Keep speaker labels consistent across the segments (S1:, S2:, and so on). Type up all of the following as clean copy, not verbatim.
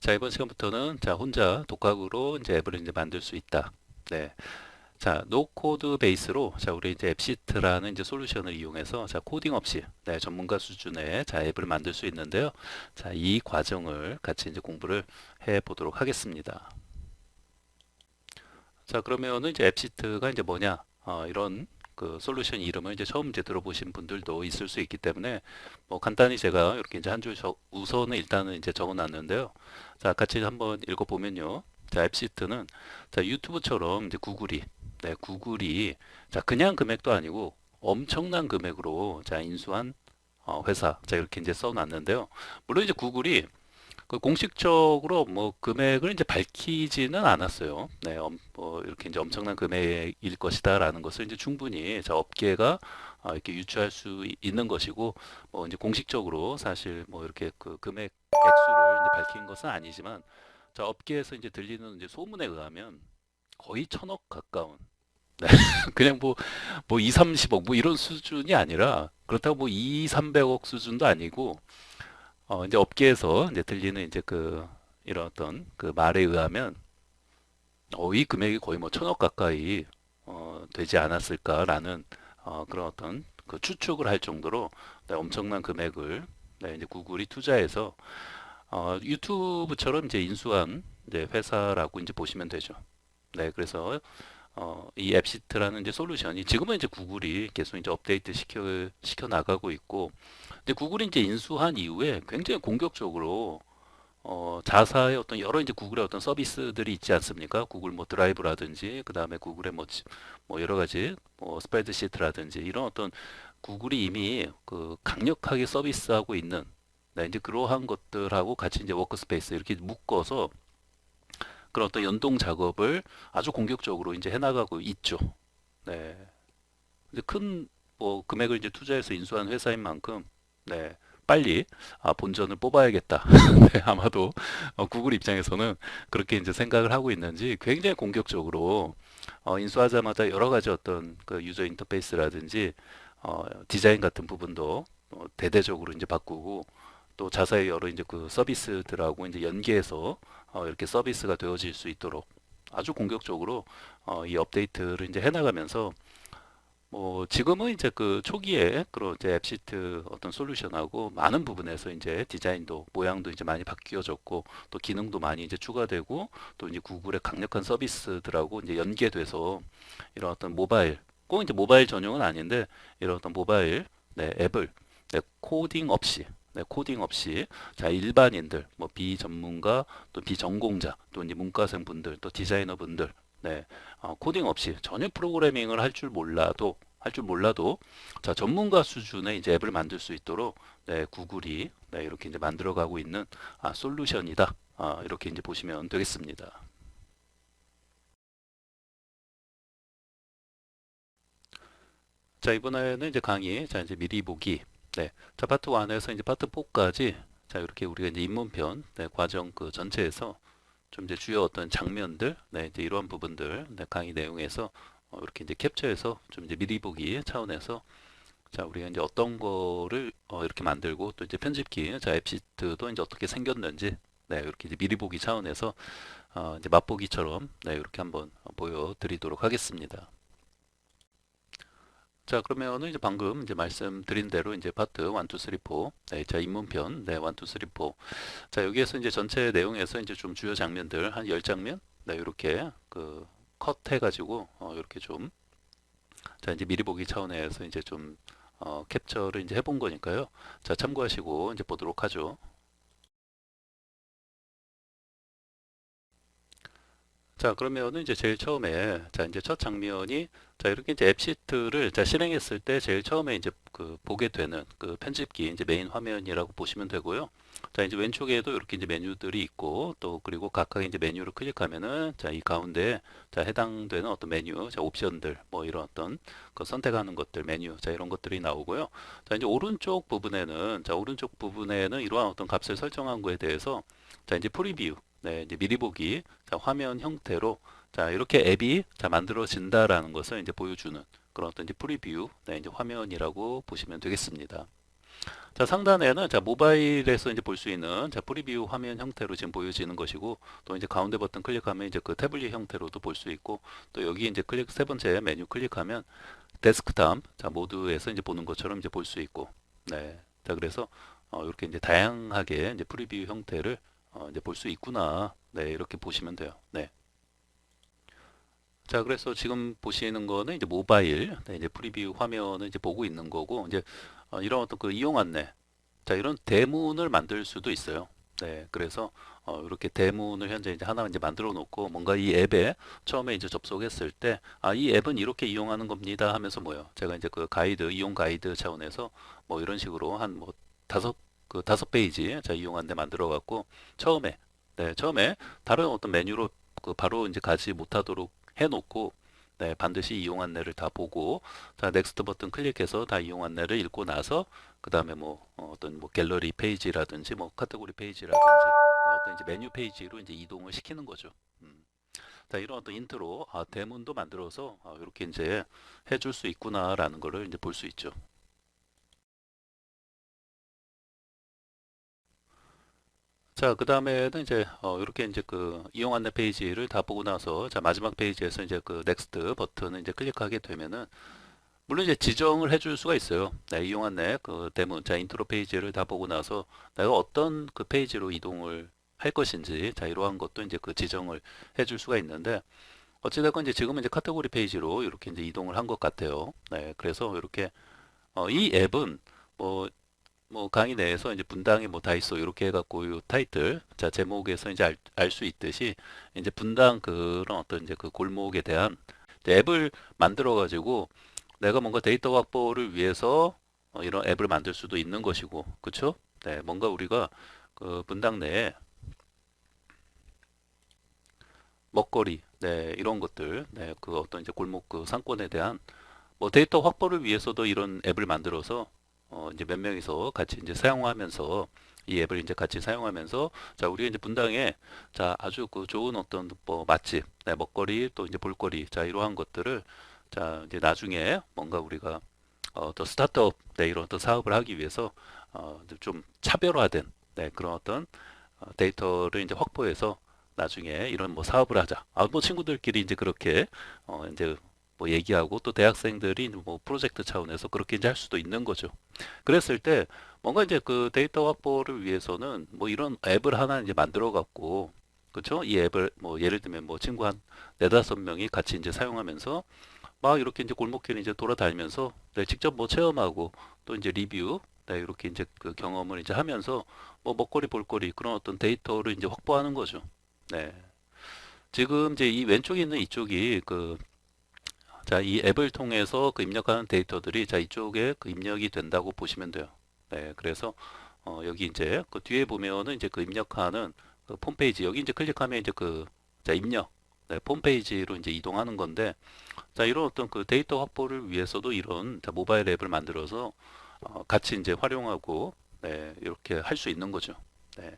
S1: 자, 이번 시간부터는 자, 혼자 독학으로 이제 앱을 이제 만들 수 있다. 네. 자, 노 코드 베이스로 자, 우리 이제 앱시트라는 이제 솔루션을 이용해서 자, 코딩 없이 네, 전문가 수준의 자, 앱을 만들 수 있는데요. 자, 이 과정을 같이 이제 공부를 해 보도록 하겠습니다. 자, 그러면은 이제 앱시트가 이제 뭐냐? 이런 그 솔루션 이름을 이제 처음 이제 들어보신 분들도 있을 수 있기 때문에 뭐 간단히 제가 이렇게 이제 한 줄 우선은 일단은 이제 적어 놨는데요. 자, 같이 한번 읽어 보면요. 자, 앱시트는 자, 유튜브처럼 이제 구글이 자, 그냥 금액도 아니고 엄청난 금액으로 자, 인수한 회사. 자, 이렇게 이제 써 놨는데요. 물론 이제 구글이 그 공식적으로 뭐 금액을 이제 밝히지는 않았어요. 네, 뭐 이렇게 이제 엄청난 금액일 것이다라는 것을 이제 충분히 자 업계가 이렇게 유추할 수 있는 것이고, 뭐 이제 공식적으로 사실 뭐 이렇게 그 금액 액수를 이제 밝힌 것은 아니지만, 자 업계에서 이제 들리는 이제 소문에 의하면 거의 천억 가까운, 네, 그냥 뭐 2, 30억 뭐 이런 수준이 아니라, 그렇다고 뭐 2, 300억 수준도 아니고, 이제 업계에서 이제 들리는 이제 그 이런 어떤 그 말에 의하면 이 금액이 거의 뭐 천억 가까이 되지 않았을까라는 그런 어떤 그 추측을 할 정도로 네, 엄청난 금액을 네, 이제 구글이 투자해서 유튜브처럼 이제 인수한 이제 회사라고 이제 보시면 되죠. 네, 그래서 이 앱시트라는 이제 솔루션이 지금은 이제 구글이 계속 이제 업데이트 시켜 나가고 있고, 근데 구글이 이제 인수한 이후에 굉장히 공격적으로 자사의 어떤 여러 이제 구글의 어떤 서비스들이 있지 않습니까? 구글 뭐 드라이브라든지, 그 다음에 구글의 뭐 여러 가지 뭐 스프레드시트라든지, 이런 어떤 구글이 이미 그 강력하게 서비스하고 있는 네, 이제 그러한 것들하고 같이 이제 워크스페이스 이렇게 묶어서 그런 어떤 연동 작업을 아주 공격적으로 이제 해나가고 있죠. 네. 이제 큰 뭐 금액을 이제 투자해서 인수한 회사인 만큼 네, 빨리 본전을 뽑아야겠다. 네, 아마도 구글 입장에서는 그렇게 이제 생각을 하고 있는지 굉장히 공격적으로 인수하자마자 여러 가지 어떤 그 유저 인터페이스라든지 디자인 같은 부분도 대대적으로 이제 바꾸고, 또 자사의 여러 이제 그 서비스들하고 이제 연계해서 이렇게 서비스가 되어질 수 있도록 아주 공격적으로 이 업데이트를 이제 해나가면서, 뭐 지금은 이제 그 초기에 그런 이제 앱시트 어떤 솔루션하고 많은 부분에서 이제 디자인도 모양도 이제 많이 바뀌어졌고, 또 기능도 많이 이제 추가되고, 또 이제 구글의 강력한 서비스들하고 이제 연계돼서 이런 어떤 모바일, 꼭 이제 모바일 전용은 아닌데 이런 어떤 모바일 네, 앱을 네, 코딩 없이 자 일반인들 뭐 비전문가 또 비전공자 또 이제 문과생 분들 또 디자이너 분들 네, 코딩 없이 전혀 프로그래밍을 할 줄 몰라도 자 전문가 수준의 이제 앱을 만들 수 있도록 네, 구글이 네, 이렇게 이제 만들어가고 있는 솔루션이다. 이렇게 이제 보시면 되겠습니다. 자, 이번에는 이제 강의, 자, 이제 미리 보기. 네. 자, 파트 1에서 이제 파트 4까지, 자, 이렇게 우리가 이제 입문편, 네, 과정 그 전체에서 좀 이제 주요 어떤 장면들, 네, 이제 이러한 부분들, 네, 강의 내용에서 이렇게 이제 캡처해서 좀 이제 미리 보기 차원에서 자, 우리가 이제 어떤 거를 이렇게 만들고, 또 이제 편집기, 자, 앱시트도 이제 어떻게 생겼는지, 네, 이렇게 이제 미리 보기 차원에서 이제 맛보기처럼, 네, 이렇게 한번 보여드리도록 하겠습니다. 자, 그러면은 이제 방금 이제 말씀드린 대로 이제 파트 1, 2, 3, 4. 네, 자, 입문편. 네, 1, 2, 3, 4. 자, 여기에서 이제 전체 내용에서 이제 좀 주요 장면들 한 10장면. 네, 이렇게 그 컷 해가지고 이렇게 좀 자, 이제 미리 보기 차원에서 이제 좀 캡처를 이제 해본 거니까요. 자, 참고하시고 이제 보도록 하죠. 자, 그러면은 이제 제일 처음에, 자, 이제 첫 장면이, 자, 이렇게 이제 앱 시트를 자, 실행했을 때 제일 처음에 이제 그 보게 되는 그 편집기, 이제 메인 화면이라고 보시면 되고요. 자, 이제 왼쪽에도 이렇게 이제 메뉴들이 있고, 또 그리고 각각 이제 메뉴를 클릭하면은, 자, 이 가운데, 자, 해당되는 어떤 메뉴, 자, 옵션들, 뭐 이런 어떤 그 선택하는 것들, 메뉴, 자, 이런 것들이 나오고요. 자, 이제 오른쪽 부분에는 이러한 어떤 값을 설정한 거에 대해서, 자, 이제 프리뷰, 네, 이제 미리 보기, 자, 화면 형태로 자, 이렇게 앱이 자, 만들어진다라는 것을 이제 보여주는 그런 어떤 이제 프리뷰, 네, 이제 화면이라고 보시면 되겠습니다. 자, 상단에는 자, 모바일에서 이제 볼 수 있는 자, 프리뷰 화면 형태로 지금 보여지는 것이고, 또 이제 가운데 버튼 클릭하면 이제 그 태블릿 형태로도 볼 수 있고, 또 여기 이제 클릭 세 번째 메뉴 클릭하면 데스크탑 자, 모드에서 이제 보는 것처럼 이제 볼 수 있고, 네. 자, 그래서 이렇게 이제 다양하게 이제 프리뷰 형태를 이제 볼 수 있구나. 네, 이렇게 보시면 돼요. 네. 자, 그래서 지금 보시는 거는 이제 모바일, 네, 이제 프리뷰 화면을 이제 보고 있는 거고, 이제 이런 어떤 그 이용 안내, 자, 이런 대문을 만들 수도 있어요. 네, 그래서 이렇게 대문을 현재 이제 하나 이제 만들어 놓고 뭔가 이 앱에 처음에 이제 접속했을 때, 아, 이 앱은 이렇게 이용하는 겁니다 하면서 뭐요? 제가 이제 그 가이드, 이용 가이드 차원에서 뭐 이런 식으로 한 뭐 다섯 페이지 자, 이용 안내 만들어 갖고 처음에, 네, 처음에 다른 어떤 메뉴로 그 바로 이제 가지 못하도록 해놓고, 네, 반드시 이용 안내를 다 보고, 자, 넥스트 버튼 클릭해서 다 이용 안내를 읽고 나서 그 다음에 뭐 어떤 뭐 갤러리 페이지라든지 뭐 카테고리 페이지라든지 어떤 이제 메뉴 페이지로 이제 이동을 시키는 거죠. 음. 자, 이런 어떤 인트로 대문도 만들어서 이렇게 이제 해줄 수 있구나라는 거를 이제 볼 수 있죠. 자, 그 다음에는 이제 이렇게 이제 그 이용 안내 페이지를 다 보고 나서 자, 마지막 페이지에서 이제 그 넥스트 버튼을 이제 클릭하게 되면은 물론 이제 지정을 해줄 수가 있어요. 네, 이용 안내 그 대문, 자, 인트로 페이지를 다 보고 나서 내가 어떤 그 페이지로 이동을 할 것인지, 자, 이러한 것도 이제 그 지정을 해줄 수가 있는데, 어찌됐건 이제 지금은 이제 카테고리 페이지로 이렇게 이제 이동을 한 것 같아요. 네, 그래서 이렇게 이 앱은 뭐 강의 내에서 이제 분당의 뭐 다이소 이렇게 해갖고 요 타이틀, 자, 제목에서 이제 알 수 있듯이 이제 분당 그런 어떤 이제 그 골목에 대한 이제 앱을 만들어 가지고 내가 뭔가 데이터 확보를 위해서 이런 앱을 만들 수도 있는 것이고, 그쵸? 네, 뭔가 우리가 그 분당 내에 먹거리, 네, 이런 것들, 네, 그 어떤 이제 골목 그 상권에 대한 뭐 데이터 확보를 위해서도 이런 앱을 만들어서 이제 몇 명이서 같이 이제 사용하면서 이 앱을 이제 같이 사용하면서 자, 우리가 이제 분당에 자, 아주 그 좋은 어떤 뭐 맛집, 네, 먹거리 또 이제 볼거리, 자, 이러한 것들을 자, 이제 나중에 뭔가 우리가 또 스타트업 네, 이런 어떤 사업을 하기 위해서 좀 차별화된 네, 그런 어떤 데이터를 이제 확보해서 나중에 이런 뭐 사업을 하자. 아, 뭐 친구들끼리 이제 그렇게 이제 뭐 얘기하고 또 대학생들이 뭐 프로젝트 차원에서 그렇게 이제 할 수도 있는 거죠. 그랬을 때 뭔가 이제 그 데이터 확보를 위해서는 뭐 이런 앱을 하나 이제 만들어 갖고 그렇죠? 이 앱을 뭐 예를 들면 뭐 친구 한 네다섯 명이 같이 이제 사용하면서 막 이렇게 이제 골목길 이제 돌아다니면서 네, 직접 뭐 체험하고 또 이제 리뷰 네, 이렇게 이제 그 경험을 이제 하면서 뭐 먹거리 볼거리 그런 어떤 데이터를 이제 확보하는 거죠. 네. 지금 이제 이 왼쪽에 있는 이쪽이 그 자, 이 앱을 통해서 그 입력하는 데이터들이 자, 이쪽에 그 입력이 된다고 보시면 돼요. 네. 그래서 여기 이제 그 뒤에 보면은 이제 그 입력하는 그 홈페이지 여기 이제 클릭하면 이제 그 자, 입력 네, 홈페이지로 이제 이동하는 건데 자, 이런 어떤 그 데이터 확보를 위해서도 이런 자, 모바일 앱을 만들어서 같이 이제 활용하고 네, 이렇게 할 수 있는 거죠. 네.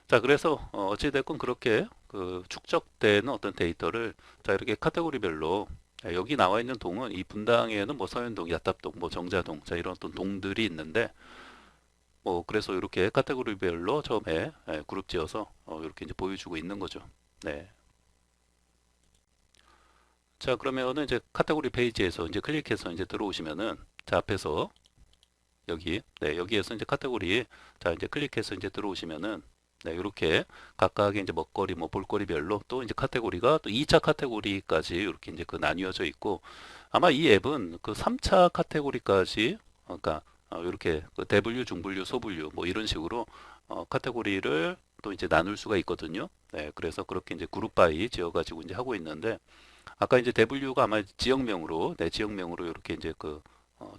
S1: 자, 그래서 어찌됐건 그렇게 그 축적되는 어떤 데이터를 자, 이렇게 카테고리별로 여기 나와 있는 동은 이 분당에는 뭐 서현동, 야탑동, 뭐 정자동, 자, 이런 어떤 동들이 있는데 뭐 그래서 이렇게 카테고리별로 처음에 그룹 지어서 이렇게 이제 보여주고 있는 거죠. 네. 자, 그러면은 이제 카테고리 페이지에서 이제 클릭해서 이제 들어오시면은 자, 앞에서 여기 네, 여기에서 이제 카테고리 자, 이제 클릭해서 이제 들어오시면은 네, 이렇게 각각의 이제 먹거리 뭐 볼거리별로 또 이제 카테고리가 또 2차 카테고리까지 이렇게 이제 그 나뉘어져 있고 아마 이 앱은 그 3차 카테고리까지 그러니까 이렇게 그 대분류, 중분류, 소분류 뭐 이런 식으로 카테고리를 또 이제 나눌 수가 있거든요. 네, 그래서 그렇게 이제 그룹 바이 지어 가지고 이제 하고 있는데 아까 이제 대분류가 아마 지역명으로, 네, 지역명으로 이렇게 이제 그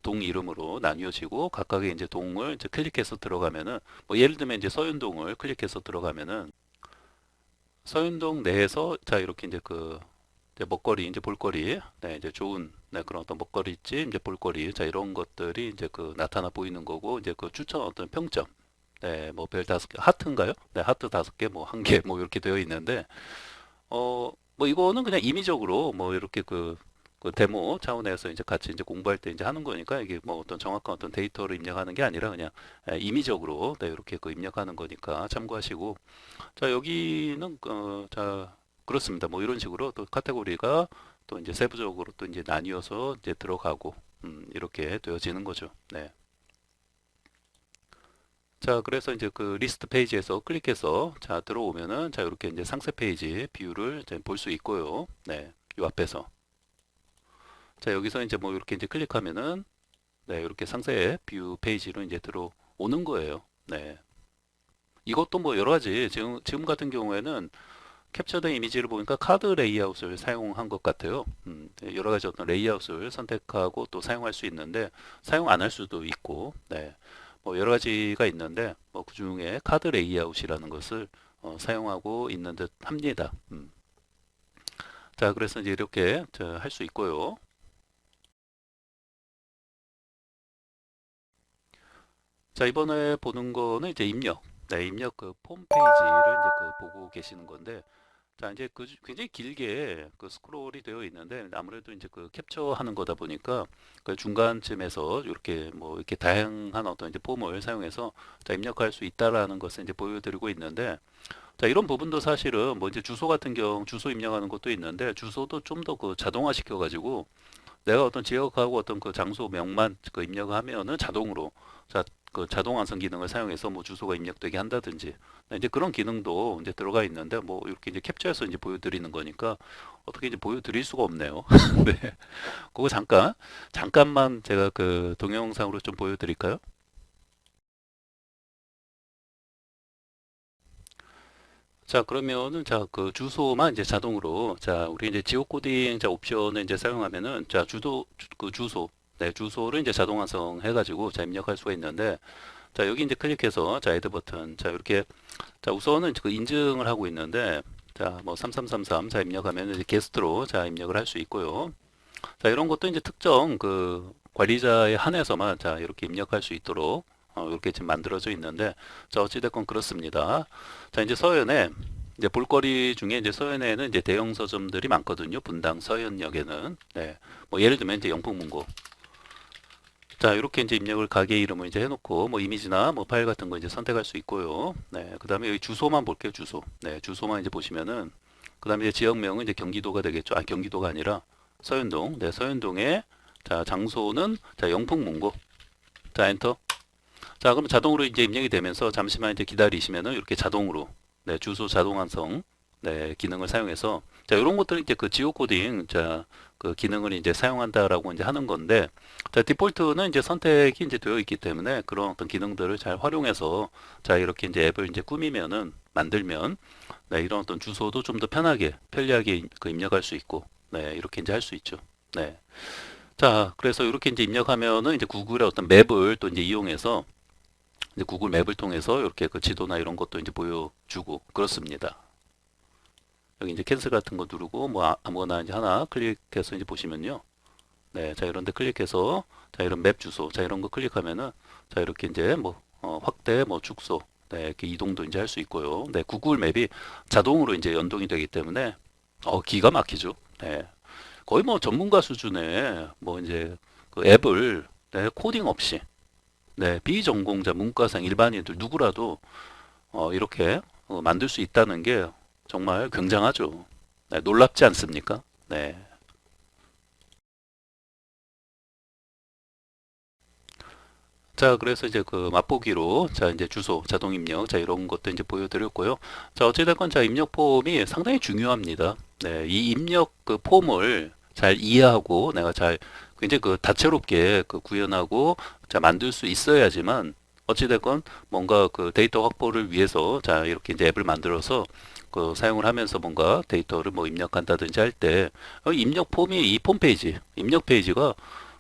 S1: 동 이름으로 나뉘어지고 각각의 이제 동을 이제 클릭해서 들어가면은 뭐 예를 들면 이제 서윤동을 클릭해서 들어가면은 서윤동 내에서 자 이렇게 이제 그 이제 먹거리 이제 볼거리 네 이제 좋은 네 그런 어떤 먹거리집 이제 볼거리 자 이런 것들이 이제 그 나타나 보이는 거고 이제 그 추천 어떤 평점 네 뭐 별 다섯 개 하트인가요? 네 하트 다섯 개 뭐 한 개 뭐 이렇게 되어 있는데 뭐 이거는 그냥 임의적으로 뭐 이렇게 그 그 데모 차원에서 이제 같이 이제 공부할 때 이제 하는 거니까 이게 뭐 어떤 정확한 어떤 데이터를 입력하는 게 아니라 그냥 임의적으로 네, 이렇게 그 입력하는 거니까 참고하시고 자 여기는 자 그렇습니다. 뭐 이런 식으로 또 카테고리가 또 이제 세부적으로 또 이제 나뉘어서 이제 들어가고 이렇게 되어지는 거죠. 네. 자, 그래서 이제 그 리스트 페이지에서 클릭해서 자 들어오면은 자 이렇게 이제 상세 페이지 뷰를 이제 볼 수 있고요. 네, 요 앞에서 자 여기서 이제 뭐 이렇게 이제 클릭하면은 네 이렇게 상세 뷰 페이지로 이제 들어오는 거예요. 네, 이것도 뭐 여러 가지 지금 같은 경우에는 캡처된 이미지를 보니까 카드 레이아웃을 사용한 것 같아요. 네, 여러 가지 어떤 레이아웃을 선택하고 또 사용할 수 있는데 사용 안 할 수도 있고, 네, 뭐 여러 가지가 있는데 뭐 그중에 카드 레이아웃이라는 것을 사용하고 있는 듯 합니다. 자, 그래서 이제 이렇게 할 수 있고요. 자, 이번에 보는 거는 이제 입력. 네, 입력 그 폼 페이지를 이제 그 보고 계시는 건데 자, 이제 그 굉장히 길게 그 스크롤이 되어 있는데 아무래도 이제 그 캡처하는 거다 보니까 그 중간쯤에서 이렇게 뭐 이렇게 다양한 어떤 이제 폼을 사용해서 자, 입력할 수 있다라는 것을 이제 보여드리고 있는데 자, 이런 부분도 사실은 뭐 이제 주소 같은 경우 주소 입력하는 것도 있는데 주소도 좀 더 그 자동화 시켜가지고 내가 어떤 지역하고 어떤 그 장소 명만 그 입력하면은 자동으로 자, 그 자동 완성 기능을 사용해서 뭐 주소가 입력되게 한다든지 네, 이제 그런 기능도 이제 들어가 있는데 뭐 이렇게 이제 캡처해서 이제 보여드리는 거니까 어떻게 이제 보여드릴 수가 없네요. 네. 그거 잠깐만 제가 그 동영상으로 좀 보여드릴까요? 자, 그러면은 자, 그 주소만 이제 자동으로 자, 우리 이제 지오 코딩 자 옵션을 이제 사용하면은 자, 그 주소 네, 주소를 이제 자동 완성해 가지고 자, 입력할 수가 있는데 자, 여기 이제 클릭해서 자, 애드 버튼 자, 이렇게 자, 우선은 그 인증을 하고 있는데 자, 뭐 3333 자, 입력하면 이제 게스트로 자, 입력을 할 수 있고요. 자, 이런 것도 이제 특정 그 관리자에 한해서만 자, 이렇게 입력할 수 있도록 이렇게 지금 만들어져 있는데 자, 어찌됐건 그렇습니다. 자, 이제 서연에 이제 볼거리 중에 이제 서연에는 이제 대형 서점들이 많거든요. 분당 서연역에는. 네. 뭐 예를 들면 이제 영풍문고. 자, 이렇게 이제 입력을 가게 이름을 이제 해놓고 뭐 이미지나 뭐 파일 같은 거 이제 선택할 수 있고요. 네. 그다음에 여기 주소만 볼게요. 주소. 네. 주소만 이제 보시면은 그다음에 이제 지역명은 이제 경기도가 되겠죠. 아, 경기도가 아니라 서현동. 네. 서현동에 자, 장소는 자, 영풍문고. 자, 엔터. 자, 그럼 자동으로 이제 입력이 되면서 잠시만 이제 기다리시면은 이렇게 자동으로 네, 주소 자동 완성 네, 기능을 사용해서 자, 이런 것들은 이제 그 지오 코딩 자, 그 기능을 이제 사용한다라고 이제 하는 건데 자, 디폴트는 이제 선택이 이제 되어 있기 때문에 그런 어떤 기능들을 잘 활용해서 자, 이렇게 이제 앱을 이제 꾸미면은 만들면 네, 이런 어떤 주소도 좀 더 편하게 편리하게 그 입력할 수 있고 네, 이렇게 이제 할 수 있죠. 네. 자, 그래서 이렇게 이제 입력하면은 이제 구글의 어떤 맵을 또 이제 이용해서 이제 구글 맵을 통해서 이렇게 그 지도나 이런 것도 이제 보여주고 그렇습니다. 여기 이제 캔슬 같은 거 누르고 뭐 아무거나 이제 하나 클릭해서 이제 보시면요. 네, 자 이런 데 클릭해서 자 이런 맵 주소 자 이런 거 클릭하면은 자 이렇게 이제 뭐 확대 뭐 축소 네, 이렇게 이동도 이제 할 수 있고요. 네, 구글 맵이 자동으로 이제 연동이 되기 때문에 기가 막히죠. 네. 거의 뭐 전문가 수준의 뭐 이제 그 앱을 네, 코딩 없이 네, 비전공자, 문과생, 일반인들 누구라도 이렇게 만들 수 있다는 게 정말 굉장하죠. 네, 놀랍지 않습니까? 네. 자, 그래서 이제 그 맛보기로 자 이제 주소, 자동 입력, 자 이런 것도 이제 보여드렸고요. 자 어찌됐건 자 입력 폼이 상당히 중요합니다. 네, 이 입력 그 폼을 잘 이해하고 내가 잘 굉장히 그 다채롭게 그 구현하고 자 만들 수 있어야지만 어찌됐건 뭔가 그 데이터 확보를 위해서 자 이렇게 이제 앱을 만들어서 그 사용을 하면서 뭔가 데이터를 뭐 입력한다든지 할 때 입력 폼이 이 폼 페이지, 입력 페이지가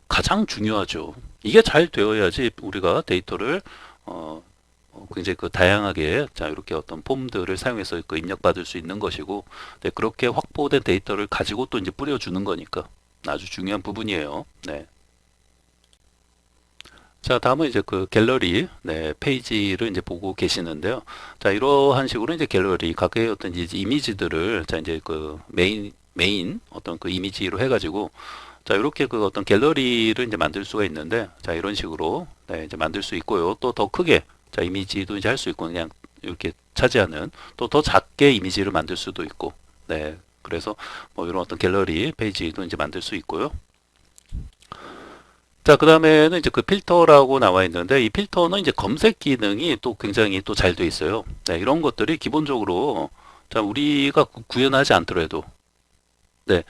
S1: 가장 중요하죠. 이게 잘 되어야지 우리가 데이터를 어, 굉장히 그 다양하게 자 이렇게 어떤 폼들을 사용해서 그 입력받을 수 있는 것이고 네, 그렇게 확보된 데이터를 가지고 또 이제 뿌려주는 거니까 아주 중요한 부분이에요. 네. 자, 다음은 이제 그 갤러리 네, 페이지를 이제 보고 계시는데요. 자, 이러한 식으로 이제 갤러리 각각의 어떤 이제 이미지들을 자 이제 그 메인 어떤 그 이미지로 해가지고 자, 이렇게 그 어떤 갤러리를 이제 만들 수가 있는데, 자, 이런 식으로, 네, 이제 만들 수 있고요. 또 더 크게, 자, 이미지도 이제 할 수 있고, 그냥 이렇게 차지하는, 또 더 작게 이미지를 만들 수도 있고, 네. 그래서 뭐 이런 어떤 갤러리 페이지도 이제 만들 수 있고요. 자, 그 다음에는 이제 그 필터라고 나와 있는데, 이 필터는 이제 검색 기능이 또 굉장히 또 잘 돼 있어요. 네, 이런 것들이 기본적으로, 자, 우리가 구현하지 않더라도, 네,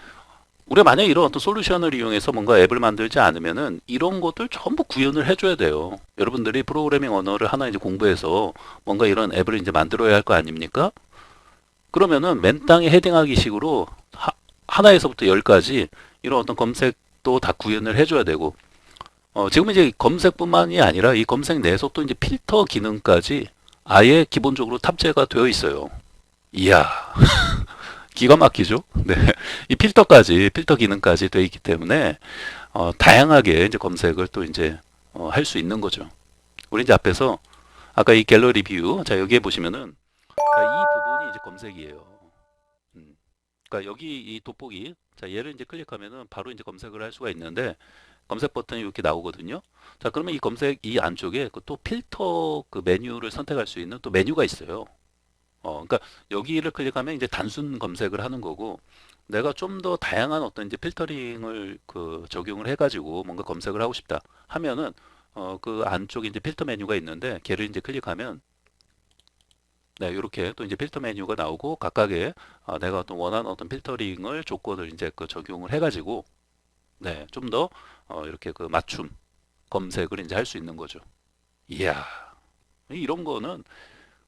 S1: 우리가 만약에 이런 어떤 솔루션을 이용해서 뭔가 앱을 만들지 않으면은 이런 것들 전부 구현을 해줘야 돼요. 여러분들이 프로그래밍 언어를 하나 이제 공부해서 뭔가 이런 앱을 이제 만들어야 할 거 아닙니까? 그러면은 맨 땅에 헤딩하기 식으로 하나에서부터 열까지 이런 어떤 검색도 다 구현을 해줘야 되고, 지금 이제 검색뿐만이 아니라 이 검색 내에서 또 이제 필터 기능까지 아예 기본적으로 탑재가 되어 있어요. 이야, 기가 막히죠? 네. 이 필터 기능까지 되어 있기 때문에, 다양하게 이제 검색을 또 이제, 할 수 있는 거죠. 우리 이제 앞에서, 아까 이 갤러리 뷰, 자, 여기에 보시면은, 자, 이 부분이 이제 검색이에요. 음. 그러니까 여기 이 돋보기, 자, 얘를 이제 클릭하면은 바로 이제 검색을 할 수가 있는데, 검색 버튼이 이렇게 나오거든요. 자, 그러면 이 검색 이 안쪽에 그 또 필터 그 메뉴를 선택할 수 있는 또 메뉴가 있어요. 그러니까 여기를 클릭하면 이제 단순 검색을 하는 거고, 내가 좀 더 다양한 어떤 이제 필터링을 그 적용을 해가지고 뭔가 검색을 하고 싶다 하면은, 그 안쪽에 이제 필터 메뉴가 있는데, 걔를 이제 클릭하면, 네, 이렇게 또 이제 필터 메뉴가 나오고, 각각의 내가 어떤 원하는 어떤 필터링을 조건을 이제 그 적용을 해가지고, 네, 좀 더 이렇게 그 맞춤 검색을 이제 할 수 있는 거죠. 이야, 이런 거는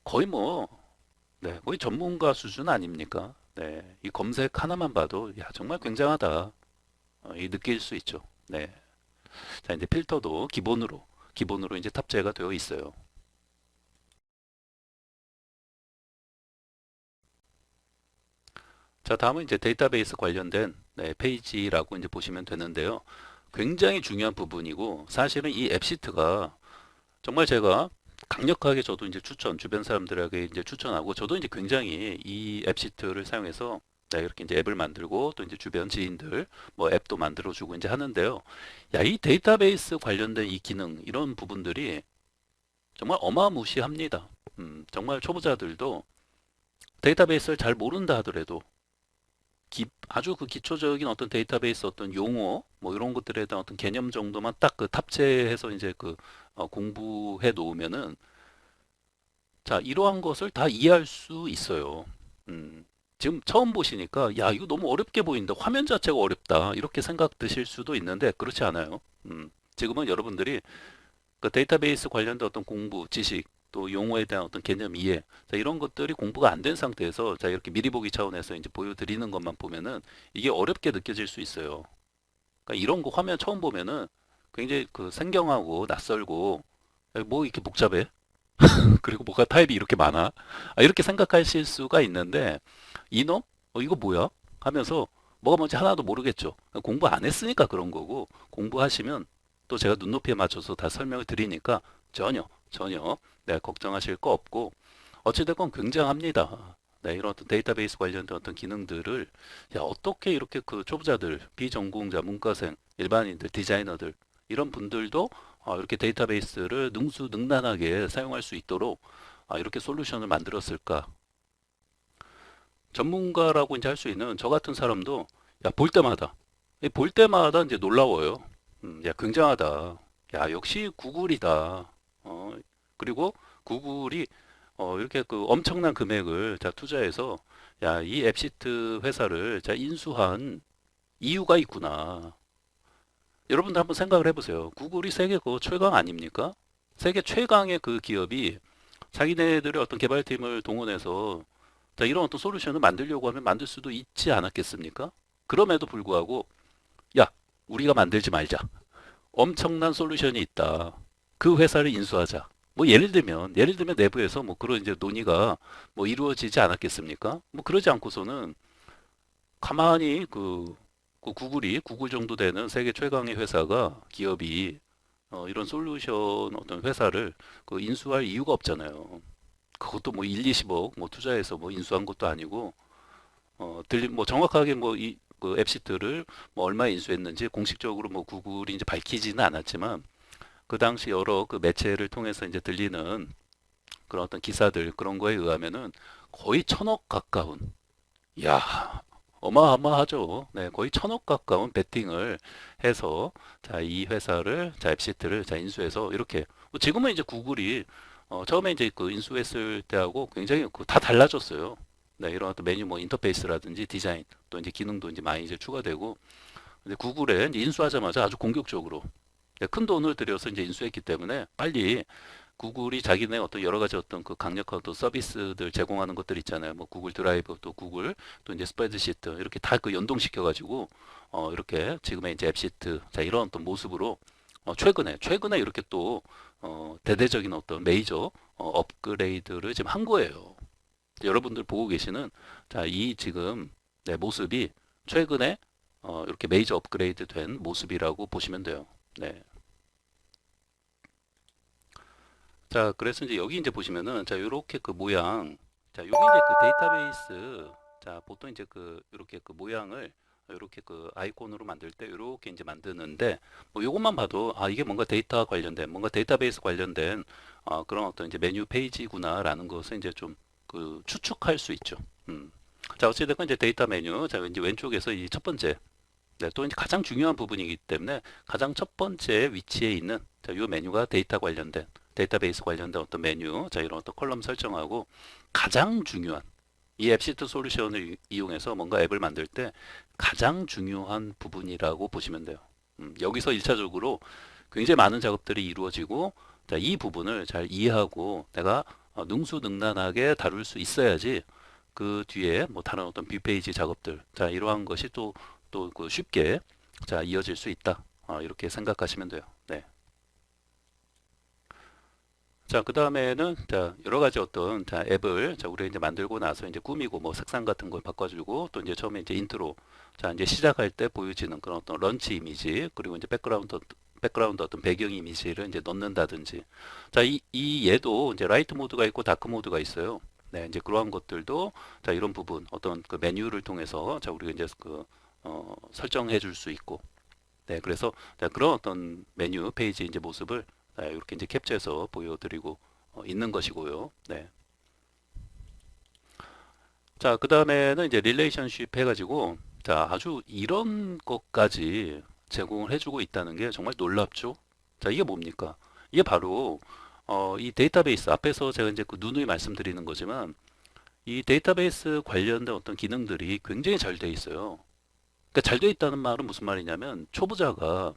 S1: 거의 뭐, 네, 거의 전문가 수준 아닙니까? 네, 이 검색 하나만 봐도 야, 정말 굉장하다. 이 느낄 수 있죠. 네. 자, 이제 필터도 기본으로 이제 탑재가 되어 있어요. 자, 다음은 이제 데이터베이스 관련된 네, 페이지라고 이제 보시면 되는데요. 굉장히 중요한 부분이고, 사실은 이 앱시트가 정말 제가 강력하게 저도 이제 주변 사람들에게 이제 추천하고, 저도 이제 굉장히 이 앱시트를 사용해서 네, 이렇게 이제 앱을 만들고, 또 이제 주변 지인들 뭐 앱도 만들어주고 이제 하는데요. 야, 이 데이터베이스 관련된 이 기능, 이런 부분들이 정말 어마무시합니다. 정말 초보자들도 데이터베이스를 잘 모른다 하더라도 아주 그 기초적인 어떤 데이터베이스 어떤 용어 뭐 이런 것들에 대한 어떤 개념 정도만 딱 그 탑재해서 이제 그 공부해 놓으면은, 자, 이러한 것을 다 이해할 수 있어요. 지금 처음 보시니까 야, 이거 너무 어렵게 보인다. 화면 자체가 어렵다. 이렇게 생각 드실 수도 있는데 그렇지 않아요. 지금은 여러분들이 그 데이터베이스 관련된 어떤 공부, 지식, 또 용어에 대한 어떤 개념 이해, 자, 이런 것들이 공부가 안 된 상태에서 자, 이렇게 미리 보기 차원에서 이제 보여드리는 것만 보면은 이게 어렵게 느껴질 수 있어요. 그러니까 이런 거 화면 처음 보면은 굉장히 그 생경하고 낯설고, 뭐 이렇게 복잡해? 그리고 뭐가 타입이 이렇게 많아? 이렇게 생각하실 수가 있는데, 이놈? 이거 뭐야? 하면서 뭐가 뭔지 하나도 모르겠죠. 공부 안 했으니까 그런 거고, 공부하시면 또 제가 눈높이에 맞춰서 다 설명을 드리니까 전혀 네, 걱정하실 거 없고, 어찌됐건 굉장합니다. 네, 이런 어떤 데이터베이스 관련된 어떤 기능들을 야, 어떻게 이렇게 그 초보자들, 비전공자, 문과생, 일반인들, 디자이너들 이런 분들도 이렇게 데이터베이스를 능수능란하게 사용할 수 있도록 이렇게 솔루션을 만들었을까? 전문가라고 이제 할 수 있는 저 같은 사람도 야, 볼 때마다 이제 놀라워요. 야, 굉장하다. 야, 역시 구글이다. 그리고 구글이 이렇게 그 엄청난 금액을 자 투자해서 야, 이 앱시트 회사를 자 인수한 이유가 있구나. 여러분들 한번 생각을 해보세요. 구글이 세계 그 최강 아닙니까? 세계 최강의 그 기업이 자기네들의 어떤 개발팀을 동원해서 자, 이런 어떤 솔루션을 만들려고 하면 만들 수도 있지 않았겠습니까? 그럼에도 불구하고 야, 우리가 만들지 말자. 엄청난 솔루션이 있다. 그 회사를 인수하자. 뭐 예를 들면 내부에서 뭐 그런 이제 논의가 뭐 이루어지지 않았겠습니까? 뭐 그러지 않고서는 가만히 그 구글 정도 되는 세계 최강의 회사가 기업이 이런 솔루션 어떤 회사를 그 인수할 이유가 없잖아요. 그것도 뭐 1, 20억 뭐 투자해서 뭐 인수한 것도 아니고 뭐 정확하게 뭐 그 앱시트를 뭐 얼마 인수했는지 공식적으로 뭐 구글이 이제 밝히지는 않았지만 그 당시 여러 그 매체를 통해서 이제 들리는 그런 어떤 기사들 그런 거에 의하면은 거의 1,000억 가까운, 야, 어마어마하죠. 네, 거의 1,000억 가까운 베팅을 해서 자, 이 회사를 자, 앱시트를 자, 인수해서 이렇게 뭐 지금은 이제 구글이 처음에 이제 그 인수했을 때하고 굉장히 그 다 달라졌어요. 네, 이런 어떤 메뉴 뭐 인터페이스라든지 디자인 또 이제 기능도 이제 많이 이제 추가되고 근데 구글에 이제 인수하자마자 아주 공격적으로 네, 큰 돈을 들여서 이제 인수했기 때문에 빨리 구글이 자기네 어떤 여러 가지 어떤 그 강력한 또 서비스들 제공하는 것들 있잖아요. 뭐 구글 드라이브 또 구글 또 이제 스프레드시트 이렇게 다 그 연동시켜 가지고 이렇게 지금의 이제 앱시트 자 이런 어떤 모습으로 최근에 이렇게 또 대대적인 어떤 메이저 업그레이드를 지금 한 거예요. 여러분들 보고 계시는 자 이 지금 네, 모습이 최근에 이렇게 메이저 업그레이드 된 모습이라고 보시면 돼요. 네. 자, 그래서 이제 여기 이제 보시면은 자, 요렇게 그 모양. 자, 요게 이제 그 데이터베이스. 자, 보통 이제 그 요렇게 그 모양을 요렇게 그 아이콘으로 만들 때 요렇게 이제 만드는데 뭐 요것만 봐도 아, 이게 뭔가 데이터 관련된 뭔가 데이터베이스 관련된 그런 어떤 이제 메뉴 페이지구나라는 것을 이제 좀 그 추측할 수 있죠. 음. 자, 어찌됐건 이제 데이터 메뉴. 자, 이제 왼쪽에서 이 첫 번째 네, 또 이제 가장 중요한 부분이기 때문에 가장 첫 번째 위치에 있는 자, 요 메뉴가 데이터 관련된 데이터베이스 관련된 어떤 메뉴, 자 이런 어떤 컬럼 설정하고 가장 중요한 이 앱시트 솔루션을 이용해서 뭔가 앱을 만들 때 가장 중요한 부분이라고 보시면 돼요. 여기서 1차적으로 굉장히 많은 작업들이 이루어지고 자, 이 부분을 잘 이해하고 내가 능수능란하게 다룰 수 있어야지 그 뒤에 뭐 다른 어떤 뷰페이지 작업들 자 이러한 것이 또 그 쉽게 자 이어질 수 있다 이렇게 생각하시면 돼요. 네. 자, 그 다음에는 자 여러 가지 어떤 자 앱을 자 우리가 이제 만들고 나서 이제 꾸미고 뭐 색상 같은 걸 바꿔주고 또 이제 처음에 이제 인트로 자 이제 시작할 때 보여지는 그런 어떤 런치 이미지 그리고 이제 백그라운드 어떤 배경 이미지를 이제 넣는다든지 자 이 얘도 이제 라이트 모드가 있고 다크 모드가 있어요. 네, 이제 그러한 것들도 자 이런 부분 어떤 그 메뉴를 통해서 자 우리가 이제 그 설정해 줄 수 있고 네, 그래서 자, 그런 어떤 메뉴 페이지 이제 모습을 이렇게 이제 캡처해서 보여드리고 있는 것이고요. 네. 자, 그 다음에는 이제 릴레이션십 해가지고 자, 아주 이런 것까지 제공을 해주고 있다는 게 정말 놀랍죠. 자, 이게 뭡니까? 이게 바로 이 데이터베이스 앞에서 제가 이제 그 누누이 말씀드리는 거지만 이 데이터베이스 관련된 어떤 기능들이 굉장히 잘 돼 있어요. 그러니까 잘 돼 있다는 말은 무슨 말이냐면 초보자가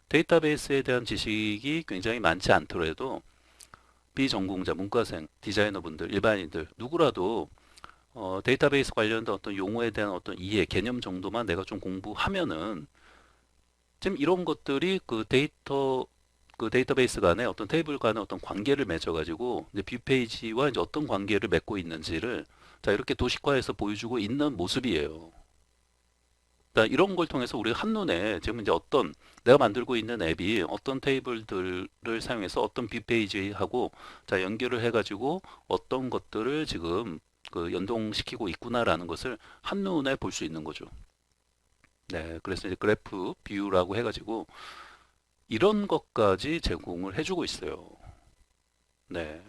S1: 데이터베이스에 대한 지식이 굉장히 많지 않더라도 비전공자, 문과생, 디자이너분들, 일반인들 누구라도 데이터베이스 관련된 어떤 용어에 대한 어떤 이해, 개념 정도만 내가 좀 공부하면은 지금 이런 것들이 그 데이터베이스 간에 어떤 테이블 간에 어떤 관계를 맺어가지고 이제 뷰 페이지와 이제 어떤 관계를 맺고 있는지를 자 이렇게 도식화해서 보여주고 있는 모습이에요. 그러니까 이런 걸 통해서 우리가 한눈에 지금 이제 어떤 내가 만들고 있는 앱이 어떤 테이블들을 사용해서 어떤 뷰페이지하고 자 연결을 해가지고 어떤 것들을 지금 그 연동시키고 있구나라는 것을 한눈에 볼 수 있는 거죠. 네, 그래서 이제 그래프 뷰라고 해가지고 이런 것까지 제공을 해주고 있어요. 네,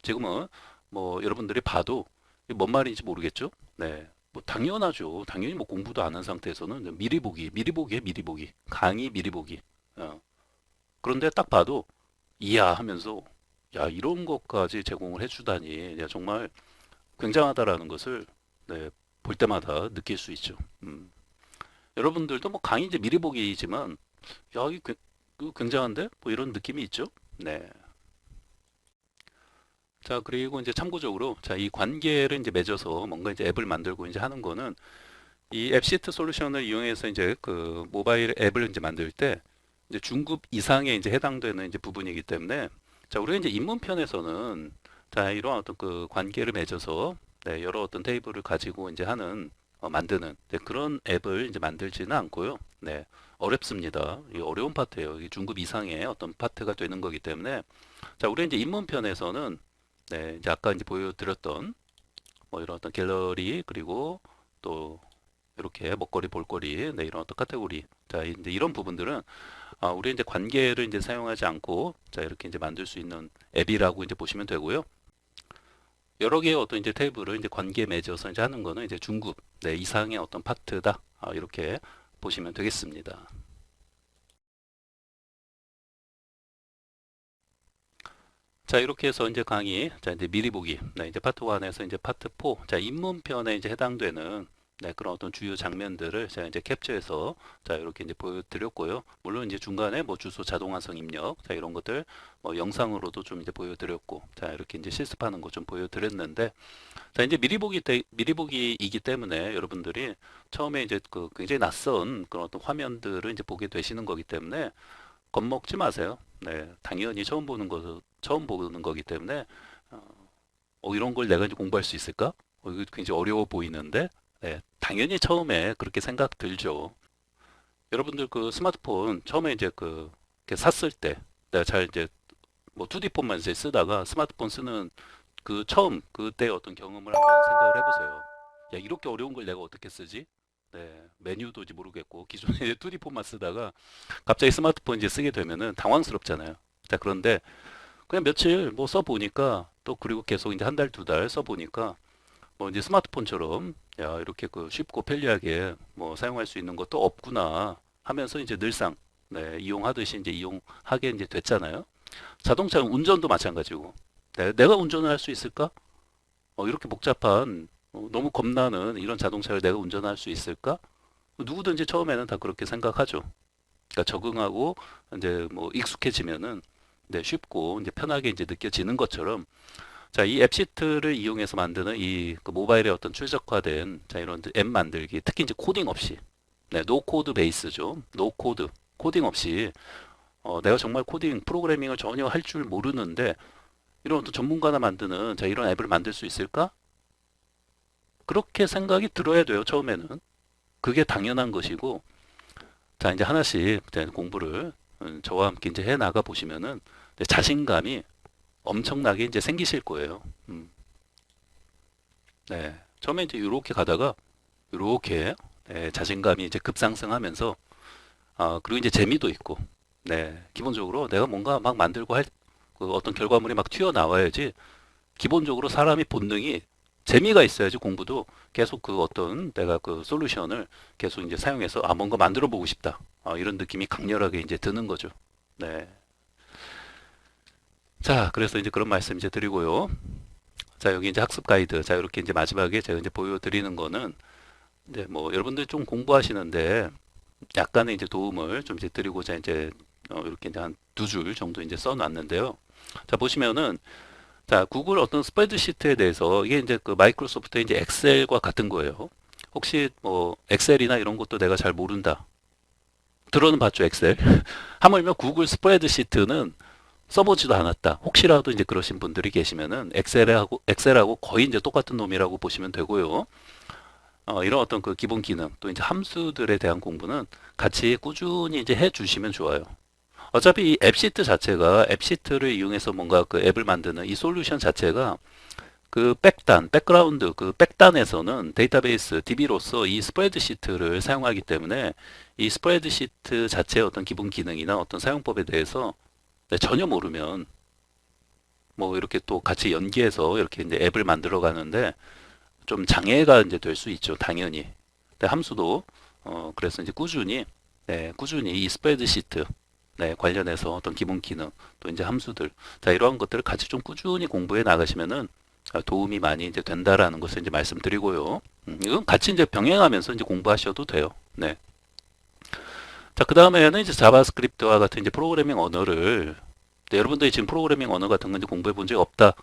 S1: 지금은 뭐 여러분들이 봐도 이게 뭔 말인지 모르겠죠? 네. 뭐 당연하죠. 당연히 뭐 공부도 안 한 상태에서는 미리 보기, 미리 보기에 미리 보기, 강의 미리 보기. 어. 그런데 딱 봐도 이야 하면서 야 이런 것까지 제공을 해주다니 야, 정말 굉장하다라는 것을 네, 볼 때마다 느낄 수 있죠. 여러분들도 뭐 강의 이제 미리 보기이지만 야 이거 굉장한데? 뭐 이런 느낌이 있죠. 네. 자, 그리고 이제 참고적으로, 자, 이 관계를 이제 맺어서 뭔가 이제 앱을 만들고 이제 하는 거는 이 앱시트 솔루션을 이용해서 이제 그 모바일 앱을 이제 만들 때 이제 중급 이상에 이제 해당되는 이제 부분이기 때문에 자, 우리가 이제 입문편에서는 자, 이런 어떤 그 관계를 맺어서 네, 여러 어떤 테이블을 가지고 이제 하는 만드는 네, 그런 앱을 이제 만들지는 않고요. 네, 어렵습니다. 이 어려운 파트예요. 이 중급 이상의 어떤 파트가 되는 거기 때문에 자, 우리 이제 입문편에서는 이제 아까 이제 보여드렸던 뭐 이런 어떤 갤러리 그리고 또 이렇게 먹거리, 볼거리, 네, 이런 어떤 카테고리. 자, 이제 이런 부분들은 우리 이제 관계를 이제 사용하지 않고 자, 이렇게 이제 만들 수 있는 앱이라고 이제 보시면 되고요. 여러 개의 어떤 이제 테이블을 이제 관계 맺어서 이제 하는 거는 이제 중급, 네, 이상의 어떤 파트다. 이렇게 보시면 되겠습니다. 자, 이렇게 해서 이제 강의, 자, 이제 미리 보기, 네, 이제 파트 1에서 이제 파트 4, 자, 입문편에 이제 해당되는 네, 그런 어떤 주요 장면들을 제가 이제 캡처해서 자, 이렇게 이제 보여드렸고요. 물론 이제 중간에 뭐 주소 자동화성 입력, 자, 이런 것들 뭐 영상으로도 좀 이제 보여드렸고, 자, 이렇게 이제 실습하는 거 좀 보여드렸는데, 자, 이제 미리 보기이기 때문에 여러분들이 처음에 이제 그 굉장히 낯선 그런 어떤 화면들을 이제 보게 되시는 거기 때문에 겁먹지 마세요. 네, 당연히 처음 보는 거기 때문에 이런 걸 내가 이제 공부할 수 있을까? 이거 굉장히 어려워 보이는데, 네, 당연히 처음에 그렇게 생각 들죠. 여러분들 그 스마트폰 처음에 이제 이렇게 샀을 때 내가 잘 이제 뭐 2D 폰만 이제 쓰다가 스마트폰 쓰는 그 처음 그때 어떤 경험을 한번 생각을 해보세요. 야, 이렇게 어려운 걸 내가 어떻게 쓰지? 네, 메뉴도 이제 모르겠고 기존에 이제 2D 폰만 쓰다가 갑자기 스마트폰 이제 쓰게 되면은 당황스럽잖아요. 자, 그런데 그냥 며칠 뭐 써보니까 또 그리고 계속 이제 한 달, 두 달 써보니까 뭐 이제 스마트폰처럼 야, 이렇게 그 쉽고 편리하게 뭐 사용할 수 있는 것도 없구나 하면서 이제 늘상 네, 이용하듯이 이제 이용하게 이제 됐잖아요. 자동차 운전도 마찬가지고 내가 운전을 할 수 있을까? 이렇게 복잡한 너무 겁나는 이런 자동차를 내가 운전할 수 있을까? 누구든지 처음에는 다 그렇게 생각하죠. 그러니까 적응하고 이제 뭐 익숙해지면은 네, 쉽고 이제 편하게 이제 느껴지는 것처럼 자, 이 앱시트를 이용해서 만드는 이그 모바일의 어떤 최적화된 자, 이런 앱 만들기 특히 이제 코딩 없이 네, 노 코드 베이스죠. 노 코드 코딩 없이 내가 정말 코딩 프로그래밍을 전혀 할 줄 모르는데 이런 어떤 전문가나 만드는 자, 이런 앱을 만들 수 있을까? 그렇게 생각이 들어야 돼요, 처음에는. 그게 당연한 것이고 자, 이제 하나씩 이제 공부를 저와 함께 이제 해 나가 보시면은 이제 자신감이 엄청나게 이제 생기실 거예요. 네. 처음에 이제 이렇게 가다가 이렇게 네, 자신감이 이제 급상승하면서 그리고 이제 재미도 있고 네. 기본적으로 내가 뭔가 막 만들고 할 그 어떤 결과물이 막 튀어나와야지 기본적으로 사람이 본능이 재미가 있어야지 공부도 계속 그 어떤 내가 그 솔루션을 계속 이제 사용해서 뭔가 만들어 보고 싶다. 이런 느낌이 강렬하게 이제 드는 거죠. 네. 자, 그래서 이제 그런 말씀 이제 드리고요. 자, 여기 이제 학습 가이드. 자, 이렇게 이제 마지막에 제가 이제 보여드리는 거는 이제 뭐 여러분들 좀 공부하시는데 약간의 이제 도움을 좀 이제 드리고자 이제 이렇게 이제 한 두 줄 정도 이제 써놨는데요. 자, 보시면은 자, 구글 어떤 스프레드시트에 대해서 이게 이제 그 마이크로소프트의 이제 엑셀과 같은 거예요. 혹시 뭐 엑셀이나 이런 것도 내가 잘 모른다. 들어는 봤죠, 엑셀. 하물며 구글 스프레드시트는 써보지도 않았다. 혹시라도 이제 그러신 분들이 계시면은 엑셀하고 거의 이제 똑같은 놈이라고 보시면 되고요. 이런 어떤 그 기본 기능 또 이제 함수들에 대한 공부는 같이 꾸준히 이제 해 주시면 좋아요. 어차피 이 앱시트 자체가 앱시트를 이용해서 뭔가 그 앱을 만드는 이 솔루션 자체가 그 백그라운드 그 백단에서는 데이터베이스 DB로서 이 스프레드시트를 사용하기 때문에 이 스프레드시트 자체의 어떤 기본 기능이나 어떤 사용법에 대해서 네, 전혀 모르면 뭐 이렇게 또 같이 연계해서 이렇게 이제 앱을 만들어 가는데 좀 장애가 이제 될 수 있죠, 당연히. 근데 함수도 그래서 이제 꾸준히 이 스프레드시트 네, 관련해서 어떤 기본 기능 또 이제 함수들 자 이러한 것들을 같이 좀 꾸준히 공부해 나가시면은 도움이 많이 이제 된다라는 것을 이제 말씀드리고요. 이건 같이 이제 병행하면서 이제 공부하셔도 돼요. 네. 자, 그 다음에는 이제 자바스크립트와 같은 이제 프로그래밍 언어를 네, 여러분들이 지금 프로그래밍 언어 같은 건 이제 공부해 본 적이 없다.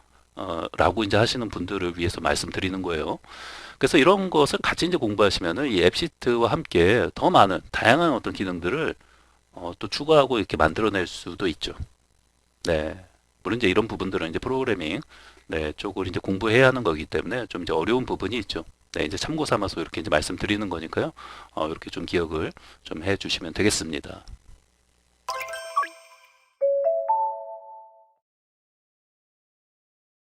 S1: 라고 이제 하시는 분들을 위해서 말씀드리는 거예요. 그래서 이런 것을 같이 이제 공부하시면은 이 앱시트와 함께 더 많은 다양한 어떤 기능들을 또 추가하고 이렇게 만들어낼 수도 있죠. 네. 물론 이제 이런 부분들은 이제 프로그래밍 네, 쪽을 이제 공부해야 하는 거기 때문에 좀 이제 어려운 부분이 있죠. 네, 이제 참고 삼아서 이렇게 이제 말씀드리는 거니까요. 이렇게 좀 기억을 좀 해주시면 되겠습니다.